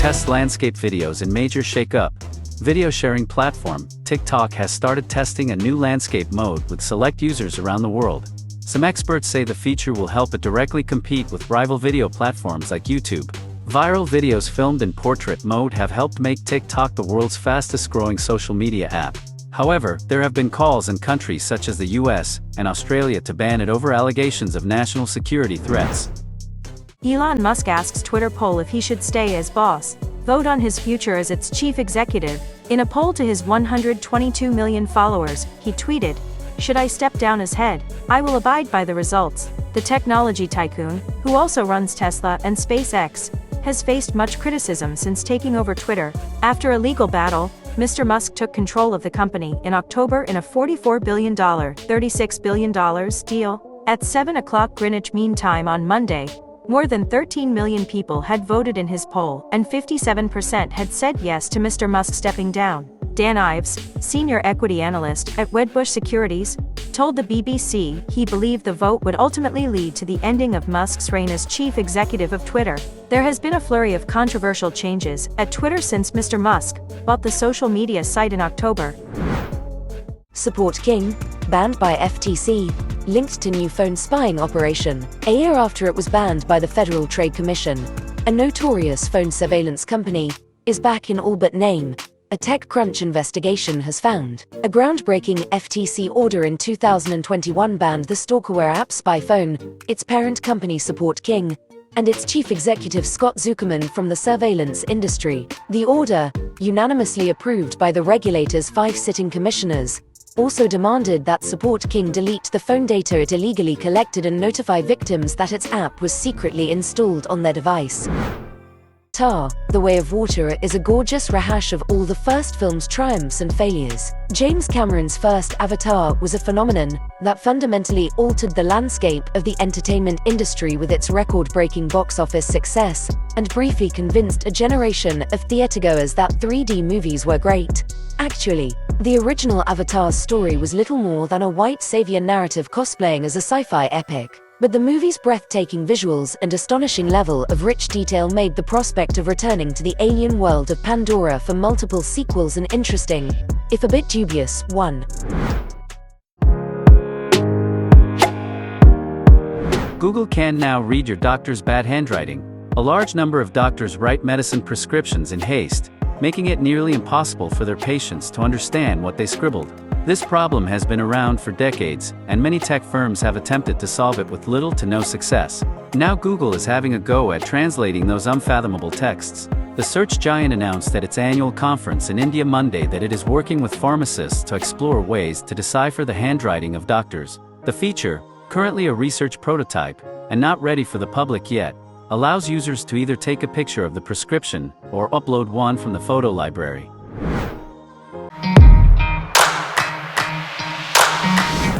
tests landscape videos in major shake-up. Video sharing platform, TikTok has started testing a new landscape mode with select users around the world. Some experts say the feature will help it directly compete with rival video platforms like YouTube. Viral videos filmed in portrait mode have helped make TikTok the world's fastest-growing social media app. However, there have been calls in countries such as the US and Australia to ban it over allegations of national security threats. Elon Musk asks Twitter poll if he should stay as boss. Vote on his future as its chief executive. In a poll to his 122 million followers, he tweeted, "Should I step down as head? I will abide by the results." The technology tycoon, who also runs Tesla and SpaceX, has faced much criticism since taking over Twitter. After a legal battle, Mr. Musk took control of the company in October in a $44 billion, $36 billion deal. At 7 o'clock Greenwich Mean Time on Monday, more than 13 million people had voted in his poll, and 57% had said yes to Mr. Musk stepping down. Dan Ives, senior equity analyst at Wedbush Securities, told the BBC he believed the vote would ultimately lead to the ending of Musk's reign as chief executive of Twitter. There has been a flurry of controversial changes at Twitter since Mr. Musk bought the social media site in October. Support King, banned by FTC, linked to new phone spying operation, a year after it was banned by the Federal Trade Commission. A notorious phone surveillance company is back in all but name. A TechCrunch investigation has found a groundbreaking FTC order in 2021 banned the stalkerware app SpyPhone, its parent company Support King, and its chief executive Scott Zuckerman from the surveillance industry. The order, unanimously approved by the regulator's 5 sitting commissioners, also demanded that Support King delete the phone data it illegally collected and notify victims that its app was secretly installed on their device. Tar, The Way of Water is a gorgeous rehash of all the first film's triumphs and failures. James Cameron's first Avatar was a phenomenon that fundamentally altered the landscape of the entertainment industry with its record-breaking box office success, and briefly convinced a generation of theatergoers that 3D movies were great. Actually, the original Avatar's story was little more than a white savior narrative cosplaying as a sci-fi epic. But the movie's breathtaking visuals and astonishing level of rich detail made the prospect of returning to the alien world of Pandora for multiple sequels an interesting, if a bit dubious, one. Google can now read your doctor's bad handwriting. A large number of doctors write medicine prescriptions in haste, making it nearly impossible for their patients to understand what they scribbled. This problem has been around for decades, and many tech firms have attempted to solve it with little to no success. Now Google is having a go at translating those unfathomable texts. The search giant announced at its annual conference in India Monday that it is working with pharmacists to explore ways to decipher the handwriting of doctors. The feature, currently a research prototype, and not ready for the public yet, allows users to either take a picture of the prescription or upload one from the photo library.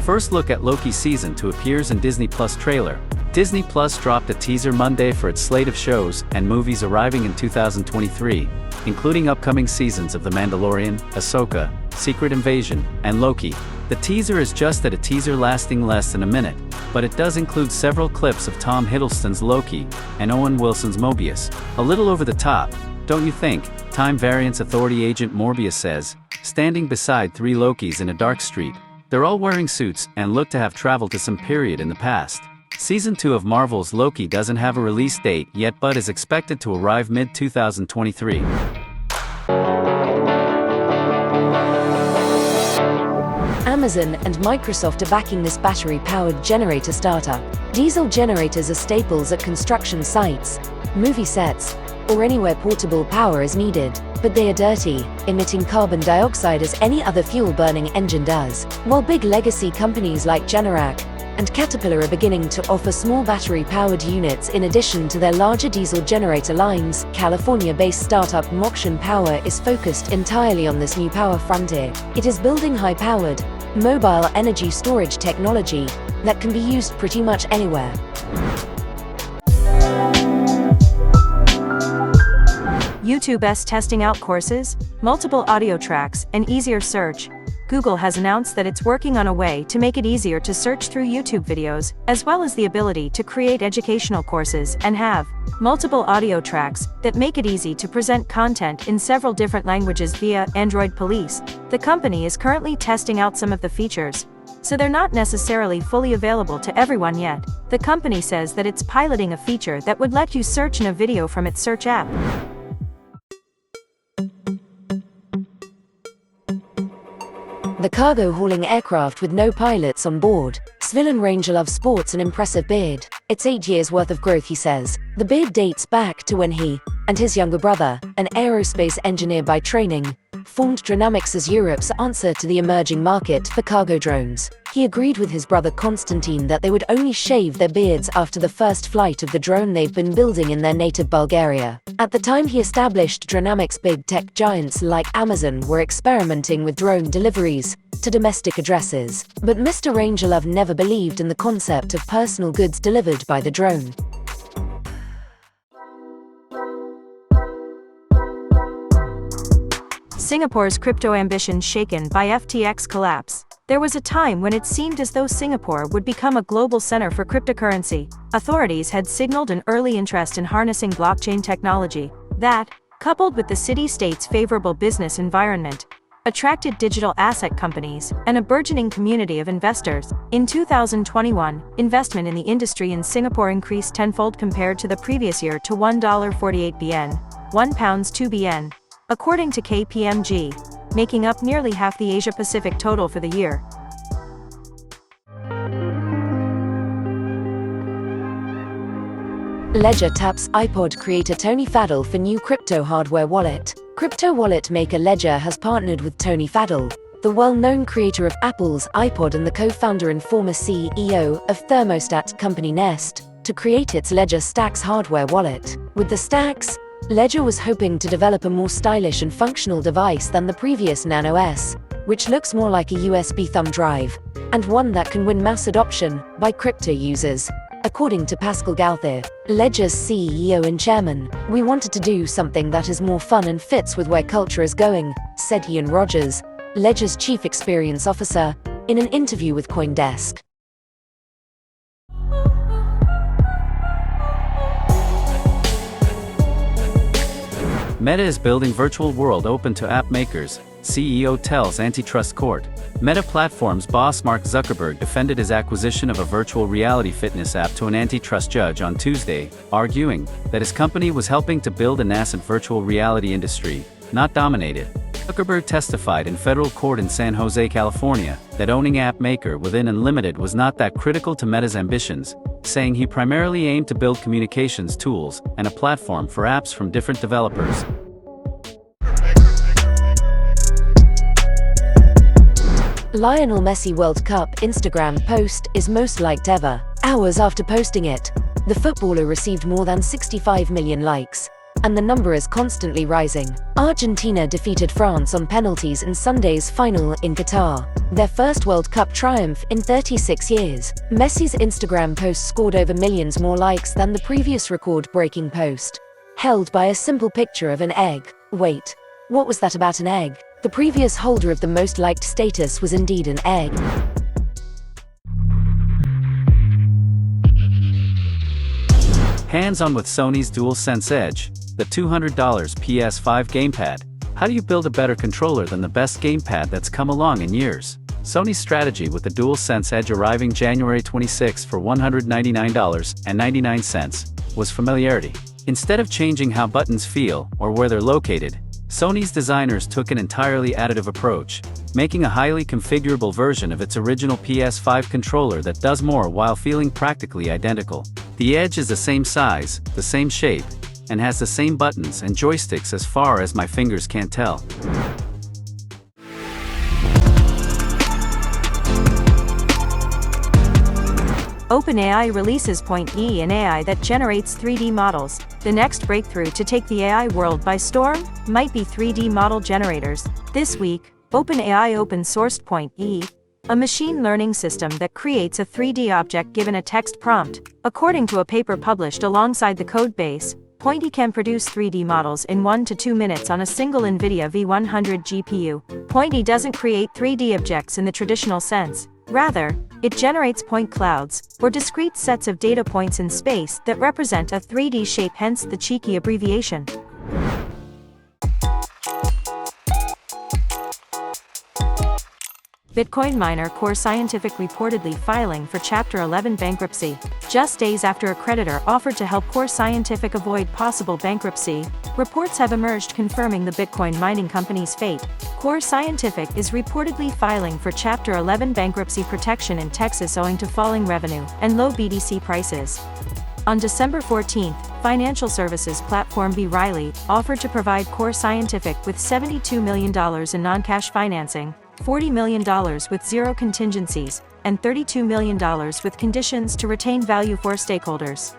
First look at Loki Season 2 appears in Disney Plus trailer. Disney Plus dropped a teaser Monday for its slate of shows and movies arriving in 2023, including upcoming seasons of The Mandalorian, Ahsoka, Secret Invasion, and Loki. The teaser is just a teaser lasting less than a minute, but it does include several clips of Tom Hiddleston's Loki and Owen Wilson's Mobius. A little over the top, don't you think? Time Variance Authority agent Morbius says, standing beside 3 Lokis in a dark street. They're all wearing suits and look to have traveled to some period in the past. Season 2 of Marvel's Loki doesn't have a release date yet but is expected to arrive mid-2023. Amazon and Microsoft are backing this battery-powered generator startup. Diesel generators are staples at construction sites, movie sets, or anywhere portable power is needed, but they are dirty, emitting carbon dioxide as any other fuel-burning engine does. While big legacy companies like Generac and Caterpillar are beginning to offer small battery-powered units in addition to their larger diesel generator lines, California-based startup Moction Power is focused entirely on this new power frontier. It is building high-powered, mobile energy storage technology that can be used pretty much anywhere. YouTube's testing out courses, multiple audio tracks, and easier search. Google has announced that it's working on a way to make it easier to search through YouTube videos, as well as the ability to create educational courses and have multiple audio tracks that make it easy to present content in several different languages via Android Police. The company is currently testing out some of the features, so they're not necessarily fully available to everyone yet. The company says that it's piloting a feature that would let you search in a video from its search app. The cargo-hauling aircraft with no pilots on board. Svillen Ranger loves sports and impressive beard. It's 8 years worth of growth, he says. The beard dates back to when he and his younger brother, an aerospace engineer by training, formed Dronamics as Europe's answer to the emerging market for cargo drones. He agreed with his brother Konstantin that they would only shave their beards after the first flight of the drone they've been building in their native Bulgaria. At the time he established Dronamics, big tech giants like Amazon were experimenting with drone deliveries to domestic addresses. But Mr. Rangelove never believed in the concept of personal goods delivered by the drone. Singapore's crypto ambitions shaken by FTX collapse. There was a time when it seemed as though Singapore would become a global center for cryptocurrency. Authorities had signaled an early interest in harnessing blockchain technology that, coupled with the city-state's favorable business environment, attracted digital asset companies and a burgeoning community of investors. In 2021, investment in the industry in Singapore increased tenfold compared to the previous year to $1.48 BN, £1 2 BN. According to KPMG, making up nearly half the Asia-Pacific total for the year. Ledger taps iPod creator Tony Fadell for new crypto hardware wallet. Crypto wallet maker Ledger has partnered with Tony Fadell, the well-known creator of Apple's iPod and the co-founder and former CEO of thermostat company Nest, to create its Ledger Stacks hardware wallet. With the Stacks, Ledger was hoping to develop a more stylish and functional device than the previous Nano S, which looks more like a USB thumb drive, and one that can win mass adoption by crypto users. According to Pascal Gauthier, Ledger's CEO and chairman, "We wanted to do something that is more fun and fits with where culture is going," said Ian Rogers, Ledger's chief experience officer, in an interview with CoinDesk. Meta is building virtual world open to app makers, CEO tells antitrust court. Meta Platforms boss Mark Zuckerberg defended his acquisition of a virtual reality fitness app to an antitrust judge on Tuesday, arguing that his company was helping to build a nascent virtual reality industry, not dominate it. Zuckerberg testified in federal court in San Jose, California, that owning app maker within Unlimited was not that critical to Meta's ambitions, saying he primarily aimed to build communications tools and a platform for apps from different developers. Lionel Messi World Cup Instagram post is most liked ever. Hours after posting it, the footballer received more than 65 million likes, and the number is constantly rising. Argentina defeated France on penalties in Sunday's final in Qatar, their first World Cup triumph in 36 years. Messi's Instagram post scored over millions more likes than the previous record-breaking post, held by a simple picture of an egg. Wait, what was that about an egg? The previous holder of the most liked status was indeed an egg. Hands-on with Sony's DualSense Edge, the $200 PS5 gamepad. How do you build a better controller than the best gamepad that's come along in years? Sony's strategy with the DualSense Edge arriving January 26 for $199.99 was familiarity. Instead of changing how buttons feel or where they're located, Sony's designers took an entirely additive approach, making a highly configurable version of its original PS5 controller that does more while feeling practically identical. The Edge is the same size, the same shape, and has the same buttons and joysticks as far as my fingers can tell. OpenAI releases Point-E, an AI that generates 3D models. The next breakthrough to take the AI world by storm might be 3D model generators. This week, OpenAI open-sourced Point-E, a machine learning system that creates a 3D object given a text prompt. According to a paper published alongside the code base, Pointy can produce 3D models in 1 to 2 minutes on a single NVIDIA V100 GPU. Pointy doesn't create 3D objects in the traditional sense. Rather, it generates point clouds, or discrete sets of data points in space that represent a 3D shape, hence the cheeky abbreviation. Bitcoin miner Core Scientific reportedly filing for Chapter 11 bankruptcy. Just days after a creditor offered to help Core Scientific avoid possible bankruptcy, reports have emerged confirming the Bitcoin mining company's fate. Core Scientific is reportedly filing for Chapter 11 bankruptcy protection in Texas owing to falling revenue and low BTC prices. On December 14, financial services platform B. Riley offered to provide Core Scientific with $72 million in non-cash financing, $40 million with zero contingencies, and $32 million with conditions to retain value for stakeholders.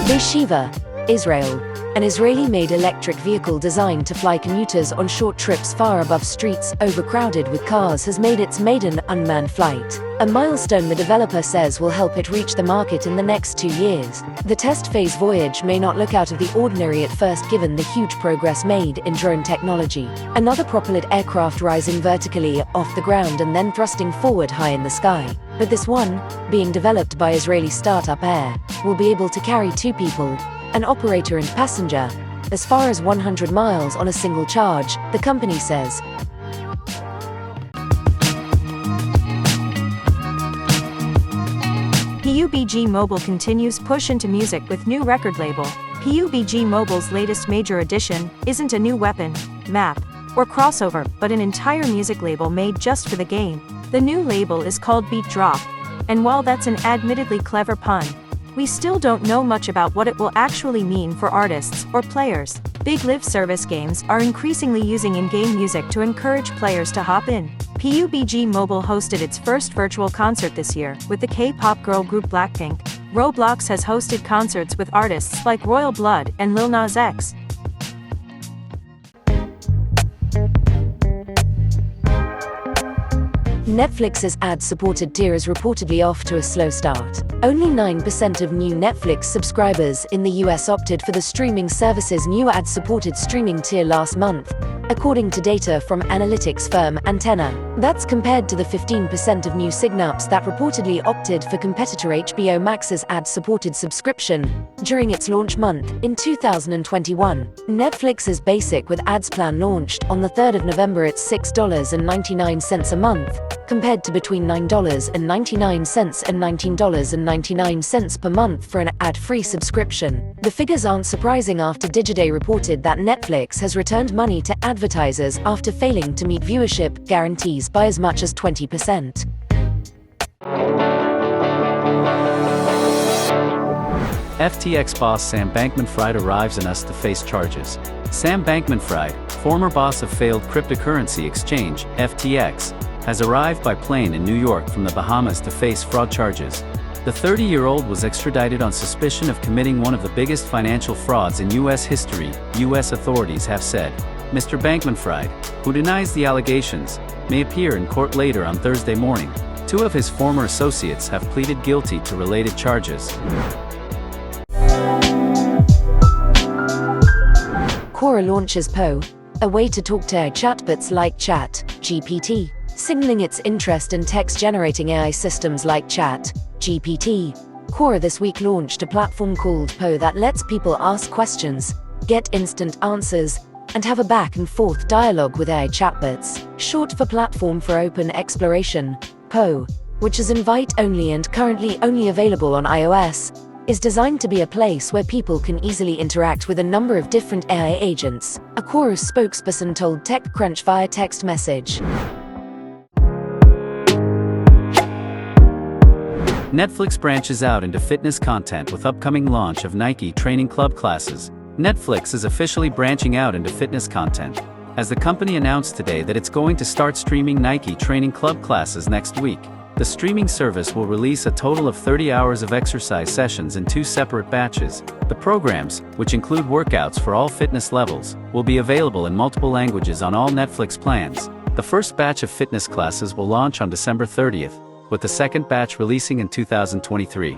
Bethesda, Israel. An Israeli-made electric vehicle designed to fly commuters on short trips far above streets overcrowded with cars has made its maiden unmanned flight, a milestone the developer says will help it reach the market in the next 2 years. The test phase voyage may not look out of the ordinary at first given the huge progress made in drone technology. Another propellant aircraft rising vertically off the ground and then thrusting forward high in the sky. But this one, being developed by Israeli startup Air, will be able to carry 2 people, an operator and passenger, as far as 100 miles on a single charge, the company says. PUBG Mobile continues push into music with new record label. PUBG Mobile's latest major addition isn't a new weapon, map, or crossover, but an entire music label made just for the game. The new label is called Beat Drop, and while that's an admittedly clever pun, we still don't know much about what it will actually mean for artists or players. Big live service games are increasingly using in-game music to encourage players to hop in. PUBG Mobile hosted its first virtual concert this year with the K-pop girl group Blackpink. Roblox has hosted concerts with artists like Royal Blood and Lil Nas X. Netflix's ad-supported tier is reportedly off to a slow start. Only 9% of new Netflix subscribers in the US opted for the streaming service's new ad-supported streaming tier last month, according to data from analytics firm Antenna. That's compared to the 15% of new signups that reportedly opted for competitor HBO Max's ad-supported subscription during its launch month in 2021. Netflix's basic with ads plan launched on the 3rd of November at $6.99 a month, compared to between $9.99 and $19.99 per month for an ad-free subscription. The figures aren't surprising after Digiday reported that Netflix has returned money to advertisers after failing to meet viewership guarantees by as much as 20%. FTX boss Sam Bankman-Fried arrives in US to face charges. Sam Bankman-Fried, former boss of failed cryptocurrency exchange, FTX, has arrived by plane in New York from the Bahamas to face fraud charges. The 30-year-old was extradited on suspicion of committing one of the biggest financial frauds in U.S. history, U.S. authorities have said. Mr. Bankman-Fried, who denies the allegations, may appear in court later on Thursday morning. 2 of his former associates have pleaded guilty to related charges. Quora launches Poe, a way to talk to AI chatbots like ChatGPT, signaling its interest in text-generating AI systems like ChatGPT. Quora this week launched a platform called Poe that lets people ask questions, get instant answers, and have a back-and-forth dialogue with AI chatbots. Short for Platform for Open Exploration, Poe, which is invite-only and currently only available on iOS, is designed to be a place where people can easily interact with a number of different AI agents, a Quora spokesperson told TechCrunch via text message. Netflix branches out into fitness content with upcoming launch of Nike training club classes. Netflix is officially branching out into fitness content, as the company announced today that it's going to start streaming Nike training club classes next week. The streaming service will release a total of 30 hours of exercise sessions in 2 separate batches. The programs, which include workouts for all fitness levels, will be available in multiple languages on all Netflix plans. The first batch of fitness classes will launch on December 30th. with the second batch releasing in 2023.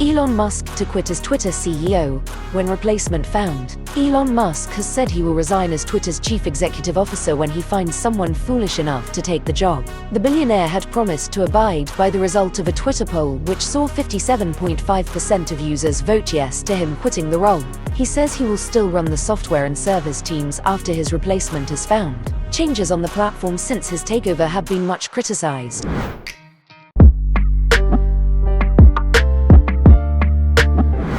Elon Musk to quit as Twitter CEO, when replacement found. Elon Musk has said he will resign as Twitter's chief executive officer when he finds someone foolish enough to take the job. The billionaire had promised to abide by the result of a Twitter poll which saw 57.5% of users vote yes to him quitting the role. He says he will still run the software and servers teams after his replacement is found. Changes on the platform since his takeover have been much criticized.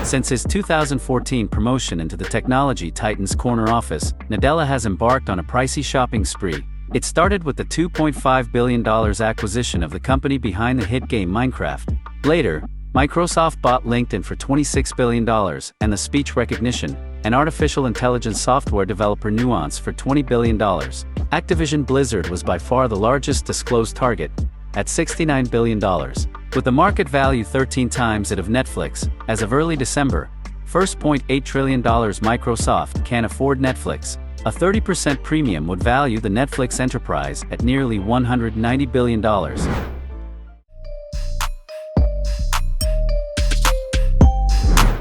Since his 2014 promotion into the technology titan's corner office, Nadella has embarked on a pricey shopping spree. It started with the $2.5 billion acquisition of the company behind the hit game Minecraft. Later, Microsoft bought LinkedIn for $26 billion, and the speech recognition and artificial intelligence software developer Nuance for $20 billion. Activision Blizzard was by far the largest disclosed target, at $69 billion. With the market value 13 times that of Netflix, as of early December, $1.8 trillion. Microsoft can't afford Netflix. A 30% premium would value the Netflix enterprise at nearly $190 billion.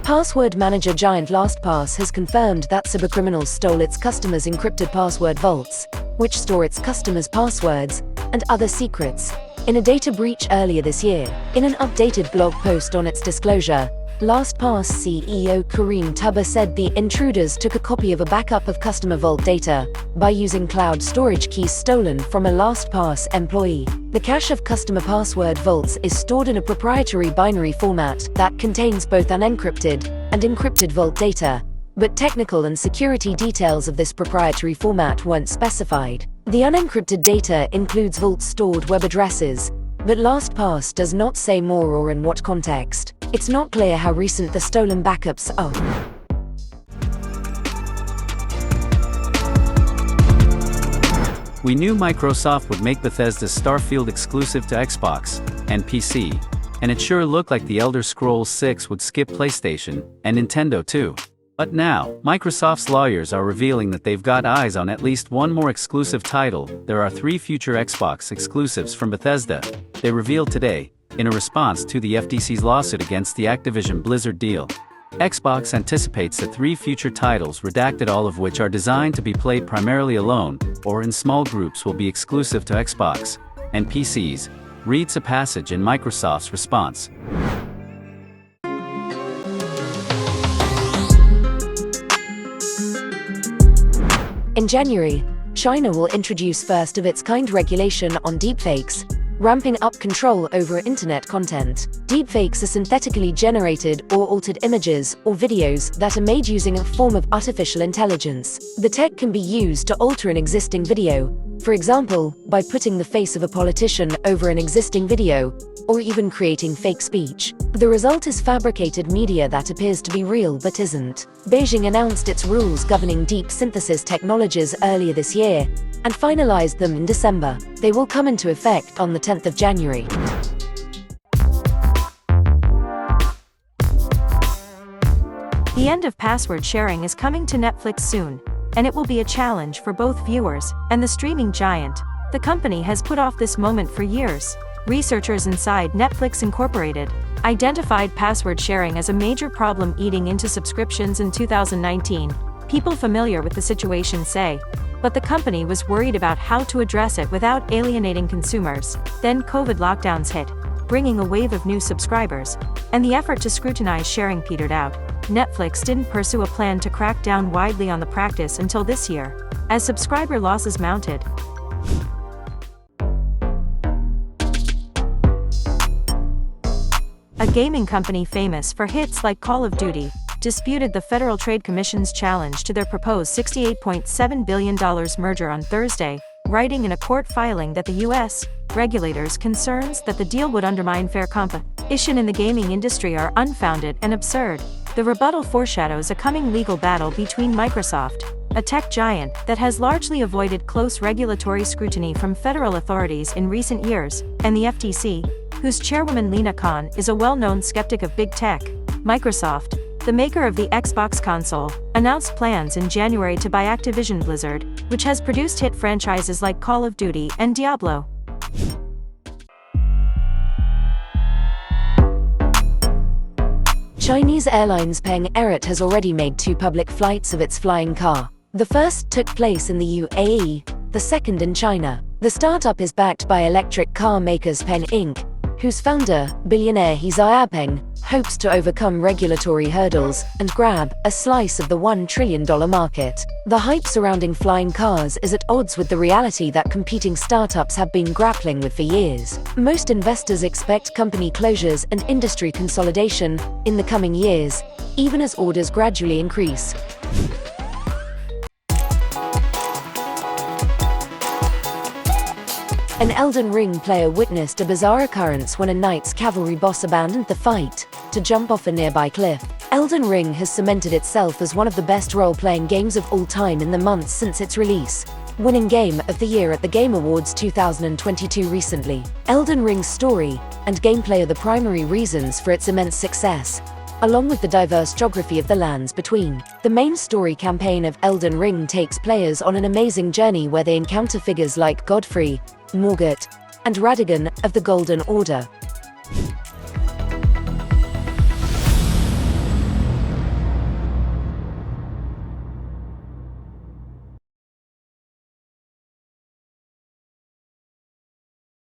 Password manager giant LastPass has confirmed that cybercriminals stole its customers' encrypted password vaults, which store its customers' passwords and other secrets, in a data breach earlier this year. In an updated blog post on its disclosure, LastPass CEO Kareem Tubber said the intruders took a copy of a backup of customer vault data by using cloud storage keys stolen from a LastPass employee. The cache of customer password vaults is stored in a proprietary binary format that contains both unencrypted and encrypted vault data, but technical and security details of this proprietary format weren't specified. The unencrypted data includes vault-stored web addresses, but LastPass does not say more or in what context. It's not clear how recent the stolen backups are. We knew Microsoft would make Bethesda's Starfield exclusive to Xbox and PC, and it sure looked like The Elder Scrolls 6 would skip PlayStation and Nintendo too. But now, Microsoft's lawyers are revealing that they've got eyes on at least one more exclusive title. There are 3 future Xbox exclusives from Bethesda, they revealed today, in a response to the FTC's lawsuit against the Activision Blizzard deal. Xbox anticipates that 3 future titles, redacted all of which are designed to be played primarily alone or in small groups, will be exclusive to Xbox and PCs, reads a passage in Microsoft's response. In January, China will introduce first-of-its-kind regulation on deepfakes, ramping up control over internet content. Deepfakes are synthetically generated or altered images or videos that are made using a form of artificial intelligence. The tech can be used to alter an existing video, for example, by putting the face of a politician over an existing video, or even creating fake speech. The result is fabricated media that appears to be real but isn't. Beijing announced its rules governing deep synthesis technologies earlier this year, and finalized them in December. They will come into effect on the 10th of January. The end of password sharing is coming to Netflix soon, and it will be a challenge for both viewers and the streaming giant. The company has put off this moment for years. Researchers inside Netflix Incorporated identified password sharing as a major problem eating into subscriptions in 2019. People familiar with the situation say, but the company was worried about how to address it without alienating consumers. Then COVID lockdowns hit, bringing a wave of new subscribers, and the effort to scrutinize sharing petered out. Netflix didn't pursue a plan to crack down widely on the practice until this year, as subscriber losses mounted. A gaming company famous for hits like Call of Duty disputed the Federal Trade Commission's challenge to their proposed $68.7 billion merger on Thursday, writing in a court filing that the U.S. regulators' concerns that the deal would undermine fair competition in the gaming industry are unfounded and absurd. The rebuttal foreshadows a coming legal battle between Microsoft, a tech giant that has largely avoided close regulatory scrutiny from federal authorities in recent years, and the FTC, whose chairwoman Lina Khan is a well-known skeptic of big tech. Microsoft, the maker of the Xbox console, announced plans in January to buy Activision Blizzard, which has produced hit franchises like Call of Duty and Diablo. Chinese airlines Peng Eret has already made 2 public flights of its flying car. The first took place in the UAE, the second in China. The startup is backed by electric car makers Peng Inc., whose founder, billionaire He Xiaopeng, hopes to overcome regulatory hurdles and grab a slice of the $1 trillion market. The hype surrounding flying cars is at odds with the reality that competing startups have been grappling with for years. Most investors expect company closures and industry consolidation in the coming years, even as orders gradually increase. An Elden Ring player witnessed a bizarre occurrence when a knight's cavalry boss abandoned the fight to jump off a nearby cliff. Elden Ring has cemented itself as one of the best role-playing games of all time in the months since its release, winning Game of the Year at the Game Awards 2022 recently. Elden Ring's story and gameplay are the primary reasons for its immense success, along with the diverse geography of the lands between. The main story campaign of Elden Ring takes players on an amazing journey where they encounter figures like Godfrey, Morgott, and Radagon of the Golden Order,